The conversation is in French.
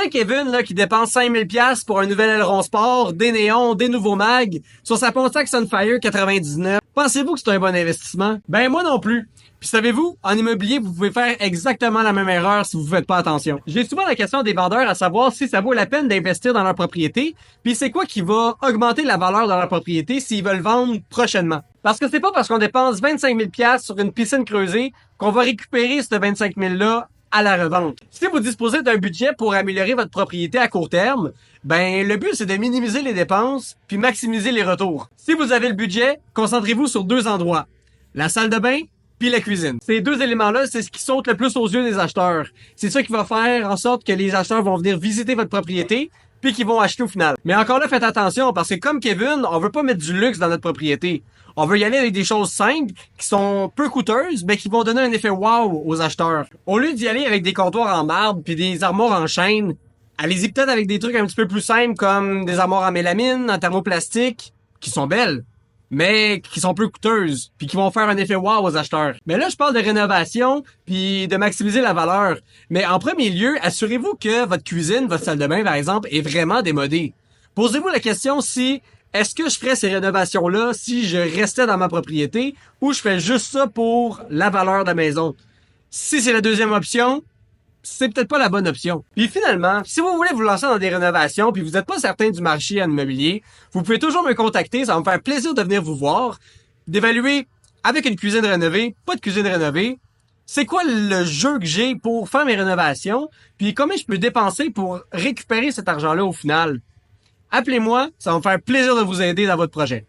Tu sais, Kevin, là, qui dépense 5000$ pour un nouvel aileron sport, des néons, des nouveaux mags, sur sa Pontiac Sunfire 99, pensez-vous que c'est un bon investissement? Ben, moi non plus. Puis savez-vous, en immobilier, vous pouvez faire exactement la même erreur si vous faites pas attention. J'ai souvent la question des vendeurs à savoir si ça vaut la peine d'investir dans leur propriété, puis c'est quoi qui va augmenter la valeur de leur propriété s'ils veulent vendre prochainement. Parce que c'est pas parce qu'on dépense 25 000$ sur une piscine creusée qu'on va récupérer ce 25 000$-là à la revente. Si vous disposez d'un budget pour améliorer votre propriété à court terme, ben le but c'est de minimiser les dépenses puis maximiser les retours. Si vous avez le budget, concentrez-vous sur deux endroits: la salle de bain puis la cuisine. Ces deux éléments-là, c'est ce qui saute le plus aux yeux des acheteurs. C'est ça qui va faire en sorte que les acheteurs vont venir visiter votre propriété puis qu'ils vont acheter au final. Mais encore là, faites attention parce que comme Kevin, on veut pas mettre du luxe dans notre propriété. On veut y aller avec des choses simples, qui sont peu coûteuses, mais qui vont donner un effet wow aux acheteurs. Au lieu d'y aller avec des comptoirs en marbre puis des armoires en chêne, allez-y peut-être avec des trucs un petit peu plus simples comme des armoires en mélamine, en thermoplastique, qui sont belles, mais qui sont peu coûteuses, puis qui vont faire un effet wow aux acheteurs. Mais là, je parle de rénovation, puis de maximiser la valeur. Mais en premier lieu, assurez-vous que votre cuisine, votre salle de bain, par exemple, est vraiment démodée. Posez-vous la question si est-ce que je ferais ces rénovations-là si je restais dans ma propriété ou je fais juste ça pour la valeur de la maison? Si c'est la deuxième option, c'est peut-être pas la bonne option. Puis finalement, si vous voulez vous lancer dans des rénovations puis vous n'êtes pas certain du marché en immobilier, vous pouvez toujours me contacter, ça va me faire plaisir de venir vous voir, d'évaluer avec une cuisine rénovée, pas de cuisine rénovée, c'est quoi le jeu que j'ai pour faire mes rénovations, puis combien je peux dépenser pour récupérer cet argent-là au final. Appelez-moi, ça va me faire plaisir de vous aider dans votre projet.